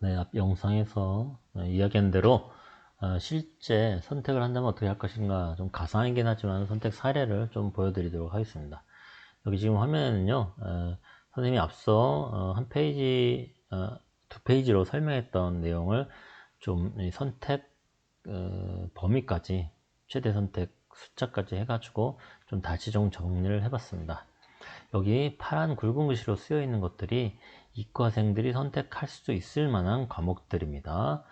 네, 앞 영상에서 이야기한 대로 실제 선택을 한다면 어떻게 할 것인가, 좀 가상이긴 하지만 선택 사례를 좀 보여드리도록 하겠습니다. 여기 지금 화면에는요, 선생님이 앞서 한 페이지, 두 페이지로 설명했던 내용을 좀 이 선택 범위까지, 최대 선택 숫자까지 해가지고 좀 다시 좀 정리를 해봤습니다. 여기 파란 굵은 글씨로 쓰여 있는 것들이 이과생들이 선택할 수 있을 만한 과목들입니다.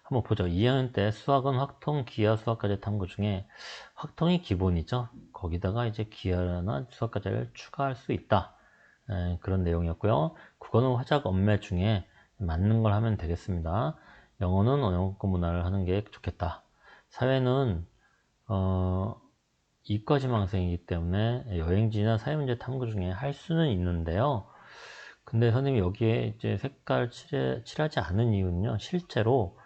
한번 보죠. 2학년 때 수학은 확통, 기하, 수학과제 탐구 중에 확통이 기본이죠. 거기다가 이제 기하나 수학과제를 추가할 수 있다. 그런 내용이었고요. 국어는 화작 엄매 중에 맞는 걸 하면 되겠습니다. 영어는 언어권 문화를 하는 게 좋겠다. 사회는 이과지망생이기 때문에 여행지나 사회문제 탐구 중에 할 수는 있는데요. 근데 선생님이 여기에 이제 색깔 칠하지 않은 이유는요, 실제로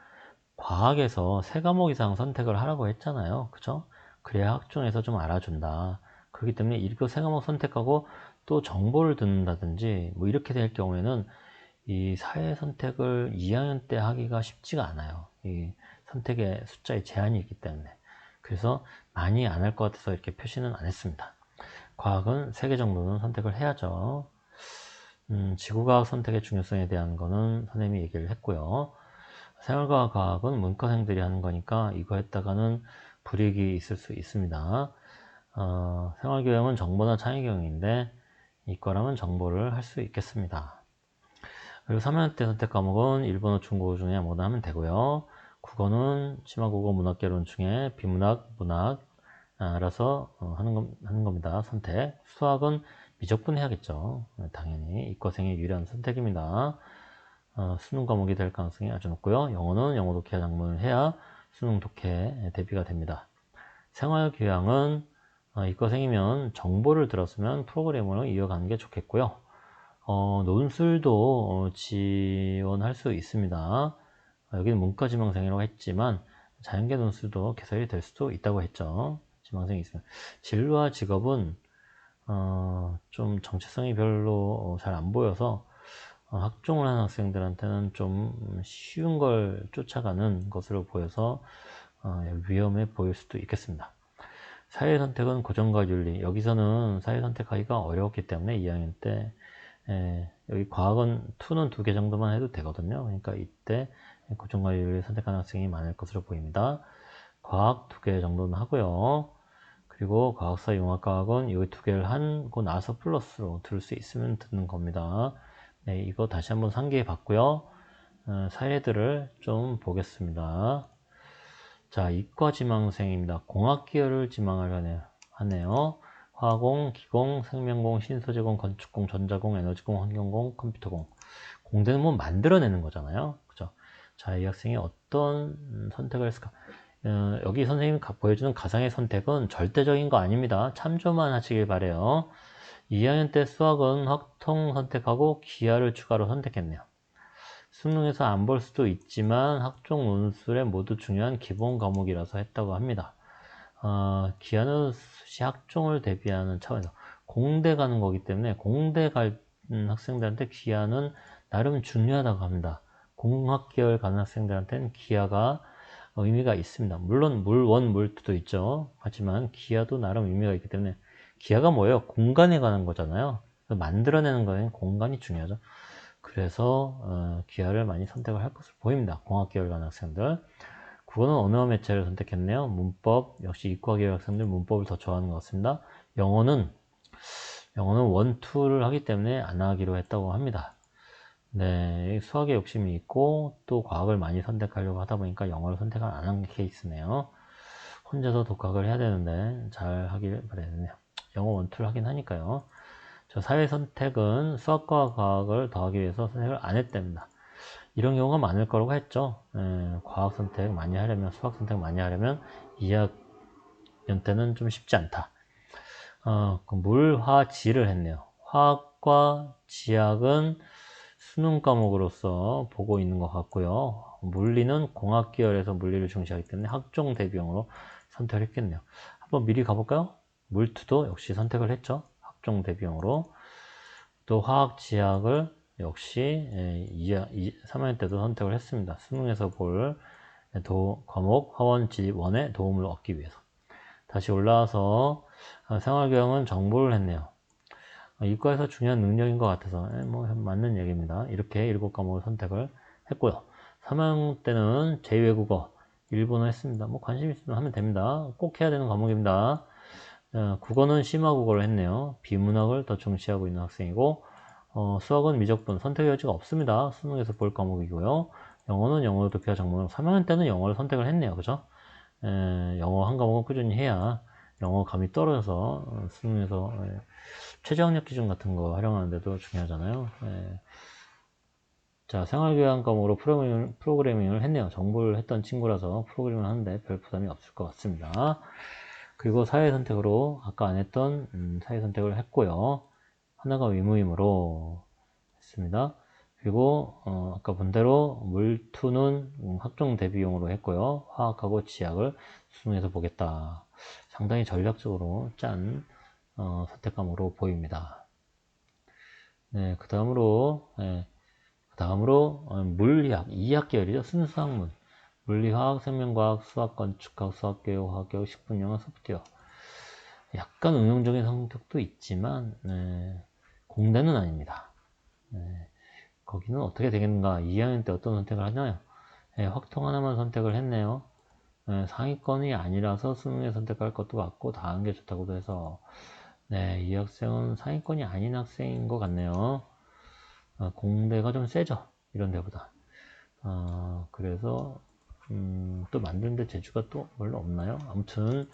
과학에서 세 과목 이상 선택을 하라고 했잖아요. 그죠? 그래야 학종에서 좀 알아준다. 그렇기 때문에 이거 세 과목 선택하고 또 정보를 듣는다든지 뭐 이렇게 될 경우에는 이 사회 선택을 2학년 때 하기가 쉽지가 않아요. 이 선택의 숫자의 제한이 있기 때문에. 그래서 많이 안 할 것 같아서 이렇게 표시는 안 했습니다. 과학은 3개 정도는 선택을 해야죠. 지구과학 선택의 중요성에 대한 거는 선생님이 얘기를 했고요. 생활과학 과학은 문과생들이 하는 거니까 이거 했다가는 불이익이 있을 수 있습니다. 생활교양은 정보나 창의경영인데 이과라면 정보를 할 수 있겠습니다. 그리고 3학년 때 선택 과목은 일본어, 중국어 중에 아무거나 하면 되고요. 국어는 치마국어, 문학개론 중에 비문학, 문학 알아서 하는 겁니다. 선택. 수학은 미적분 해야겠죠. 당연히 이과생의 유리한 선택입니다. 수능 과목이 될 가능성이 아주 높고요. 영어는 영어 독해 작문을 해야 수능 독해 대비가 됩니다. 생활교양은 이과생이면 정보를 들었으면 프로그램으로 이어가는 게 좋겠고요. 논술도 지원할 수 있습니다. 여기는 문과지망생이라고 했지만 자연계 논술도 개설이 될 수도 있다고 했죠. 지망생이 있으면. 진로와 직업은 좀 정체성이 별로 잘 안 보여서 학종을 하는 학생들한테는 좀 쉬운 걸 쫓아가는 것으로 보여서 위험해 보일 수도 있겠습니다. 사회선택은 고정과 윤리. 여기서는 사회선택하기가 어려웠기 때문에 2학년 때 여기 과학은 2는 2개 정도만 해도 되거든요. 그러니까 이때 고정과 윤리 선택하는 학생이 많을 것으로 보입니다. 과학 2개 정도는 하고요. 그리고 과학사 융합과학은 이 2개를 하고 나서 플러스로 들을 수 있으면 듣는 겁니다. 네, 이거 다시 한번 상기해 봤고요. 사례들을 좀 보겠습니다. 자, 이과 지망생입니다. 공학 계열을 지망하려 하네요. 화공, 기공, 생명공, 신소재공, 건축공, 전자공, 에너지공, 환경공, 컴퓨터공. 공대는 뭐 만들어내는 거잖아요. 그죠? 자, 이 학생이 어떤 선택을 했을까? 여기 선생님이 보여주는 가상의 선택은 절대적인 거 아닙니다. 참조만 하시길 바래요. 2학년 때 수학은 확통 선택하고 기하를 추가로 선택했네요. 수능에서 안 볼 수도 있지만 학종 논술에 모두 중요한 기본 과목이라서 했다고 합니다. 기하는 수시 학종을 대비하는 차원에서 공대 가는 거기 때문에 공대 갈 학생들한테 기하는 나름 중요하다고 합니다. 공학 계열 가는 학생들한테는 기하가 의미가 있습니다. 물론 물1, 물2도 있죠. 하지만 기하도 나름 의미가 있기 때문에 기하가 뭐예요? 공간에 관한 거잖아요. 만들어내는 거에는 공간이 중요하죠. 그래서 기하를 많이 선택을 할 것으로 보입니다. 공학 계열 가는 학생들. 국어는 언어 매체를 선택했네요. 문법, 역시 이과 계열 학생들 문법을 더 좋아하는 것 같습니다. 영어는 1, 2를 하기 때문에 안 하기로 했다고 합니다. 네, 수학에 욕심이 있고 또 과학을 많이 선택하려고 하다 보니까 영어를 선택을 안 한 케이스네요. 혼자서 독학을 해야 되는데 잘 하길 바라겠네요. 영어 1, 2를 하긴 하니까요. 저 사회 선택은 수학과 과학을 더하기 위해서 선택을 안 했답니다. 이런 경우가 많을 거라고 했죠. 과학 선택 많이 하려면, 수학 선택 많이 하려면 2학년 때는 좀 쉽지 않다. 그 물, 화, 지를 했네요. 화학과 지학은 수능 과목으로서 보고 있는 것 같고요. 물리는 공학 계열에서 물리를 중시하기 때문에 학종 대비용으로 선택을 했겠네요. 한번 미리 가볼까요? 물투도 역시 선택을 했죠. 학종 대비용으로. 또 화학, 지학을 역시 3학년 때도 선택을 했습니다. 수능에서 볼 과목 화원 지원에 도움을 얻기 위해서. 다시 올라와서 생활교양은 정보를 했네요. 이과에서 중요한 능력인 것 같아서 뭐 맞는 얘기입니다. 이렇게 7과목을 선택을 했고요. 3학년 때는 제2외국어 일본어 했습니다. 뭐 관심 있으면 하면 됩니다. 꼭 해야 되는 과목입니다. 국어는 심화국어를 했네요. 비문학을 더 중시하고 있는 학생이고 수학은 미적분 선택의 여지가 없습니다. 수능에서 볼 과목이고요. 영어는 영어 독해와 작문. 3학년 때는 영어를 선택을 했네요. 그죠? 영어 한 과목은 꾸준히 해야 영어 감이 떨어져서 수능에서 최저학력 기준 같은 거 활용하는데도 중요하잖아요. 자, 생활교양 과목으로 프로그래밍을 했네요. 정보를 했던 친구라서 프로그래밍을 하는데 별 부담이 없을 것 같습니다. 그리고 사회 선택으로 아까 안 했던 사회 선택을 했고요. 하나가 의무임으로 했습니다. 그리고 아까 본 대로 물투는 학종 대비용으로 했고요. 화학하고 지학을 수능에서 보겠다. 상당히 전략적으로 짠 선택 과목으로 보입니다. 네, 그 다음으로 물리학 2학 계열이죠. 순수학문 물리, 화학, 생명과학, 수학, 건축학, 수학교육, 화학교육, 식품영양, 소프트웨어. 약간 응용적인 성격도 있지만 공대는 아닙니다. 거기는 어떻게 되겠는가? 2학년 때 어떤 선택을 하나요? 확통 하나만 선택을 했네요. 상위권이 아니라서 수능에 선택할 것도 같고 다 하는 게 좋다고도 해서 이 학생은 상위권이 아닌 학생인 것 같네요. 공대가 좀 세죠. 이런 데보다. 그래서 또 만드는데 재주가 또 별로 없나요? 아무튼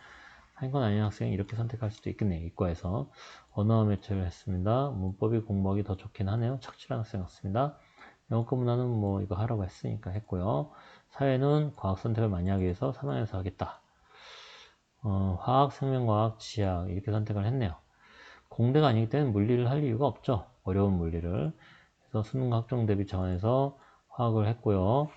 상위권 아닌 학생이 이렇게 선택할 수도 있겠네요. 이과에서 언어 매체를 했습니다. 문법이 공부하기 더 좋긴 하네요. 착실한 학생 같습니다. 영어과 문화는 뭐 이거 하라고 했으니까 했고요. 사회는 과학 선택을 많이 하기 위해서 3학년에서 하겠다. 화학, 생명과학, 지학 이렇게 선택을 했네요. 공대가 아니기 때문에 물리를 할 이유가 없죠. 어려운 물리를. 그래서 수능과 학종 대비 차원에서 화학을 했고요.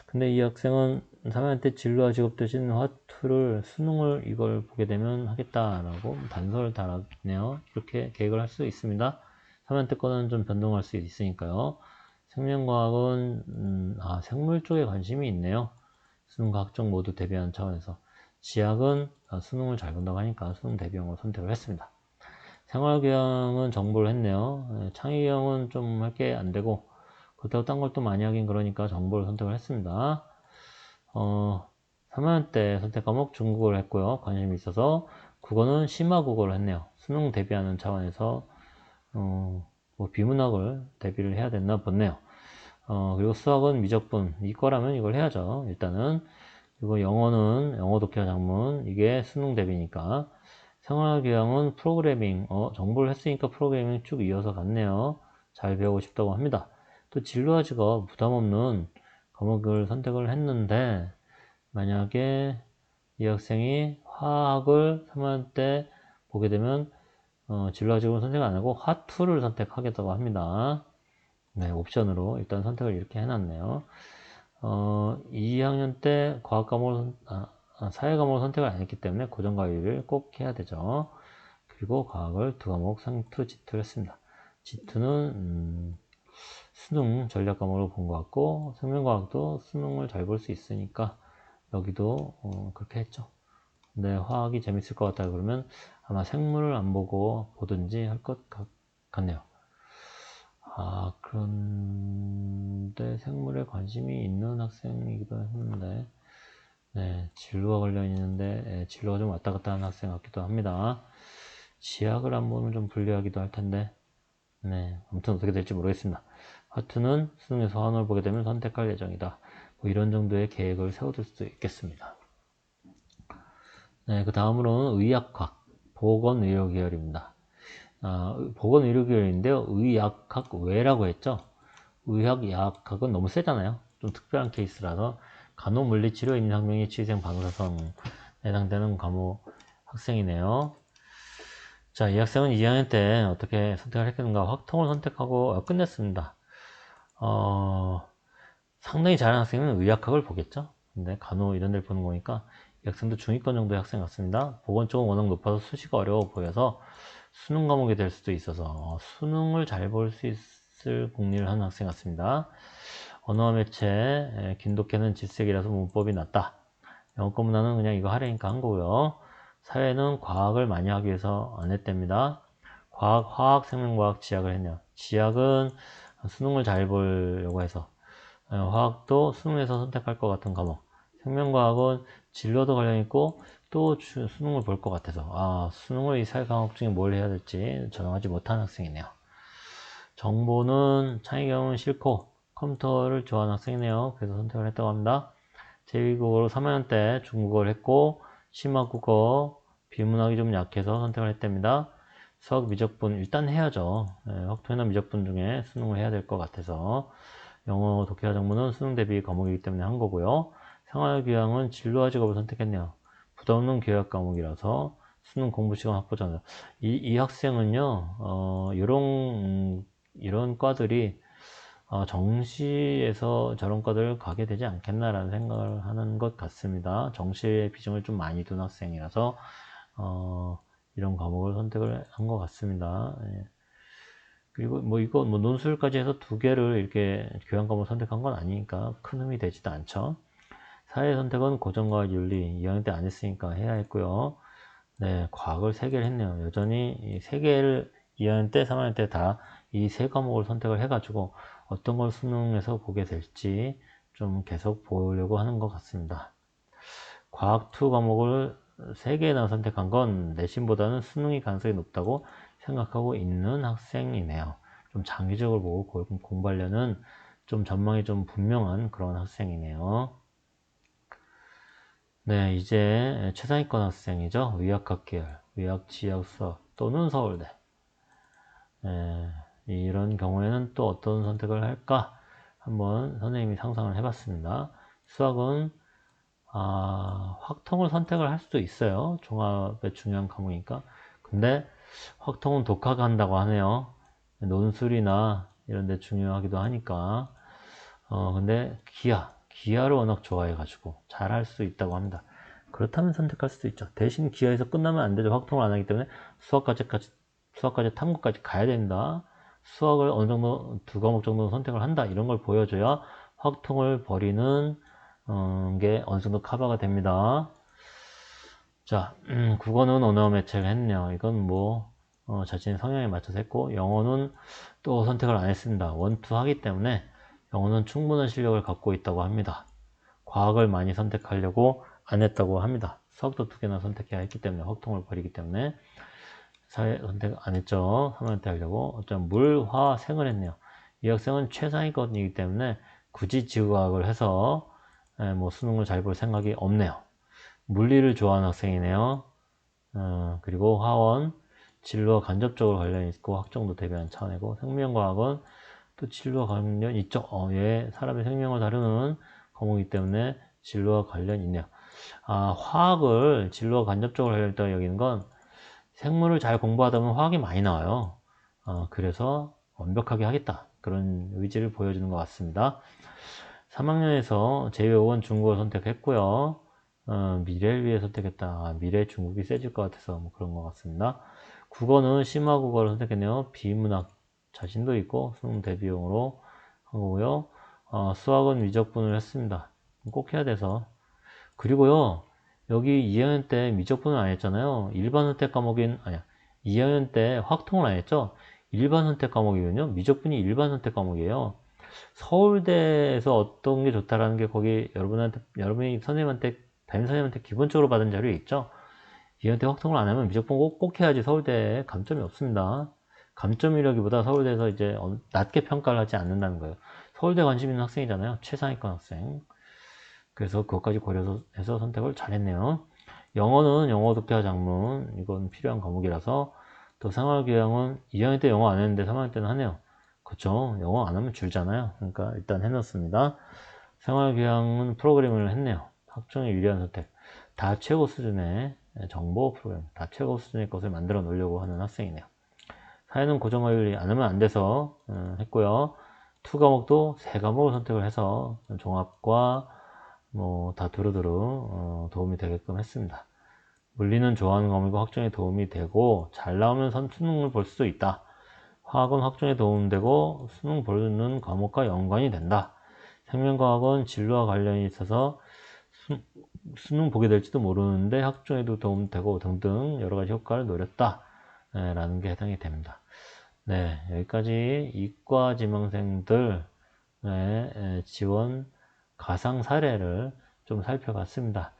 근데 이 학생은 3학년 때 진로와 직업 대신 화투를 수능을 이걸 보게 되면 하겠다라고 단서를 달았네요. 이렇게 계획을 할 수 있습니다. 3학년 때 거는 좀 변동할 수 있으니까요. 생명과학은 생물 쪽에 관심이 있네요. 수능과 학종 모두 대비하는 차원에서. 지학은 수능을 잘 본다고 하니까 수능 대비형으로 선택을 했습니다. 생활교양은 정보를 했네요. 창의형은 좀 할 게 안 되고 그렇다고 딴 걸 또 많이 하긴 그러니까 정보를 선택을 했습니다. 3학년 때 선택 과목 중국어를 했고요. 관심이 있어서 국어는 심화국어를 했네요. 수능 대비하는 차원에서 뭐 비문학을 대비를 해야 됐나 보네요. 그리고 수학은 미적분 이과라면 이걸 해야죠. 일단은 그리고 영어는 영어 독해와 작문 이게 수능 대비니까 생활교양은 프로그래밍 정보를 했으니까 프로그래밍 쭉 이어서 갔네요. 잘 배우고 싶다고 합니다. 또 진로와 직업 부담 없는 과목을 선택을 했는데 만약에 이 학생이 화학을 3학년 때 보게 되면 진로와 직업을 선택 안 하고 화투를 선택하겠다고 합니다. 네, 옵션으로 일단 선택을 이렇게 해놨네요. 2학년 때 과학 과목을 사회 과목을 선택을 안 했기 때문에 고정과외를 꼭 해야 되죠. 그리고 과학을 2과목 상투 지투를 했습니다. 지투는 수능 전략 과목으로 본 것 같고 생명과학도 수능을 잘 볼 수 있으니까 여기도 그렇게 했죠. 근데 화학이 재밌을 것 같다 그러면 아마 생물을 안 보고 보든지 할 것 같네요. 그런데 생물에 관심이 있는 학생이기도 했는데 진로와 관련 있는데 진로가 좀 왔다 갔다 하는 학생 같기도 합니다. 지학을 안 보면 좀 불리하기도 할 텐데 아무튼 어떻게 될지 모르겠습니다. 하트는 수능에서 한을 보게 되면 선택할 예정이다. 뭐 이런 정도의 계획을 세워둘 수도 있겠습니다. 그 다음으로는 의학학, 보건의료 계열입니다. 보건의료 계열인데요. 의학학 외라고 했죠. 의학야학학은 너무 세잖아요. 좀 특별한 케이스라서 간호물리치료, 임상명의 치위생, 방사성 해당되는 과목 학생이네요. 자, 이 학생은 2학년 때 어떻게 선택을 했겠는가? 확통을 선택하고 끝냈습니다. 상당히 잘하는 학생은 의학학을 보겠죠. 근데 간호 이런 데를 보는 거니까 이 학생도 중위권 정도의 학생 같습니다. 보건 쪽은 워낙 높아서 수시가 어려워 보여서 수능 과목이 될 수도 있어서 수능을 잘 볼 수 쓸 공리를 하는 학생 같습니다. 언어와 매체, 긴독해는 질색이라서 문법이 낮다. 영어권 문화는 그냥 이거 하려니까 한 거고요. 사회는 과학을 많이 하기 위해서 안 했답니다. 과학, 화학, 생명과학, 지학을 했네요. 지학은 수능을 잘 보려고 해서, 화학도 수능에서 선택할 것 같은 과목, 생명과학은 진로도 관련있고 또 수능을 볼 것 같아서 수능을 이 세 과목 중에 뭘 해야 될지 정하지 못한 학생이네요. 정보는 창의경은 싫고 컴퓨터를 좋아하는 학생이네요. 그래서 선택을 했다고 합니다. 제2국어로 3학년 때 중국어를 했고 심화국어, 비문학이 좀 약해서 선택을 했답니다. 수학 미적분 일단 해야죠. 확통이나 미적분 중에 수능을 해야 될 것 같아서 영어 독해와 정보는 수능 대비 과목이기 때문에 한 거고요. 생활교양은 진로와 직업을 선택했네요. 부담 없는 교양 과목이라서 수능 공부 시간 확보잖아요. 이 학생은요, 이런 과들이 정시에서 저런 과들을 가게 되지 않겠나라는 생각을 하는 것 같습니다. 정시의 비중을 좀 많이 둔 학생이라서 이런 과목을 선택을 한 것 같습니다. 예. 그리고 이거 논술까지 해서 두 개를 이렇게 교양 과목 선택한 건 아니니까 큰 흠이 되지도 않죠. 사회 선택은 고전과학 윤리 2학년 때 안 했으니까 해야 했고요. 네, 과학을 3개를 했네요. 여전히 3개를 2학년 때, 3학년 때 다 이 3과목을 선택을 해가지고 어떤 걸 수능에서 보게 될지 좀 계속 보려고 하는 것 같습니다. 과학 2 과목을 3개나 선택한 건 내신보다는 수능이 가능성이 높다고 생각하고 있는 학생이네요. 좀 장기적으로 보고 공부하려는 좀 전망이 좀 분명한 그런 학생이네요. 네, 이제 최상위권 학생이죠. 의학학 계열, 의학, 지학, 수학 또는 서울대. 이런 경우에는 또 어떤 선택을 할까? 한번 선생님이 상상을 해봤습니다. 수학은 확통을 선택을 할 수도 있어요. 종합의 중요한 과목이니까. 근데 확통은 독학을 한다고 하네요. 논술이나 이런 데 중요하기도 하니까. 근데 기하를 워낙 좋아해가지고 잘 할 수 있다고 합니다. 그렇다면 선택할 수도 있죠. 대신 기하에서 끝나면 안 되죠. 확통을 안 하기 때문에 수학까지 탐구까지 가야 된다. 수학을 어느 정도 2과목 정도 선택을 한다. 이런 걸 보여줘야 확통을 버리는 게 어느 정도 커버가 됩니다. 자, 국어는 언어와 매체를 했네요. 이건 자신의 성향에 맞춰서 했고, 영어는 또 선택을 안 했습니다. 원투 하기 때문에 영어는 충분한 실력을 갖고 있다고 합니다. 과학을 많이 선택하려고 안 했다고 합니다. 수학도 2개나 선택해야 했기 때문에, 확통을 버리기 때문에. 사회 선택 안 했죠. 3학년 때 하려고. 어쩌면 물, 화, 생을 했네요. 이 학생은 최상위권이기 때문에 굳이 지구과학을 해서 수능을 잘 볼 생각이 없네요. 물리를 좋아하는 학생이네요. 그리고 화원, 진로와 간접적으로 관련이 있고 학종도 대비한 차원이고, 생명과학은 또 진로와 관련 있죠. 사람의 생명을 다루는 과목이기 때문에 진로와 관련이 있네요. 화학을 진로와 간접적으로 관련 있다고 여기는 건 생물을 잘 공부하다 보면 화학이 많이 나와요. 그래서 완벽하게 하겠다. 그런 의지를 보여주는 것 같습니다. 3학년에서 제2학원 중국어를 선택했고요. 미래를 위해 선택했다. 미래 중국이 세질 것 같아서 그런 것 같습니다. 국어는 심화국어를 선택했네요. 비문학 자신도 있고 수능 대비용으로 한 거고요. 수학은 미적분을 했습니다. 꼭 해야 돼서. 그리고요, 여기 2학년 때 미적분을 안 했잖아요. 일반 선택 과목인, 2학년 때 확통을 안 했죠. 일반 선택 과목이거든요. 미적분이 일반 선택 과목이에요. 서울대에서 어떤 게 좋다라는 게 거기 여러분이 담임 선생님한테 기본적으로 받은 자료에 있죠. 2학년 때 확통을 안 하면 미적분 꼭 해야지 서울대에 감점이 없습니다. 감점이라기보다 서울대에서 이제 낮게 평가를 하지 않는다는 거예요. 서울대 관심 있는 학생이잖아요. 최상위권 학생. 그래서 그것까지 고려해서 선택을 잘했네요. 영어는 영어 독해와 작문, 이건 필요한 과목이라서. 또 생활교양은 2학년 때 영어 안 했는데 3학년 때는 하네요. 그쵸? 영어 안 하면 줄잖아요. 그러니까 일단 해놓습니다. 생활교양은 프로그램을 했네요. 학종에 유리한 선택. 다 최고 수준의 정보 프로그램, 다 최고 수준의 것을 만들어 놓으려고 하는 학생이네요. 사회는 고정화율이 안 하면 안 돼서 했고요. 2 과목도 3과목을 선택을 해서 종합과 다 두루두루 도움이 되게끔 했습니다. 물리는 좋아하는 과목이고 학종에 도움이 되고 잘 나오면 수능을 볼 수도 있다. 화학은 확정에 도움되고 수능 보는 과목과 연관이 된다. 생명과학은 진로와 관련이 있어서 수능 보게 될지도 모르는데 학종에도 도움되고 등등 여러가지 효과를 노렸다 라는 게 해당이 됩니다. 네, 여기까지 이과 지망생들 지원 가상 사례를 좀 살펴봤습니다.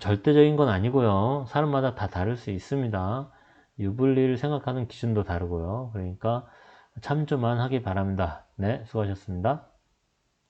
절대적인 건 아니고요. 사람마다 다 다를 수 있습니다. 유불리를 생각하는 기준도 다르고요. 그러니까 참조만 하기 바랍니다. 네, 수고하셨습니다.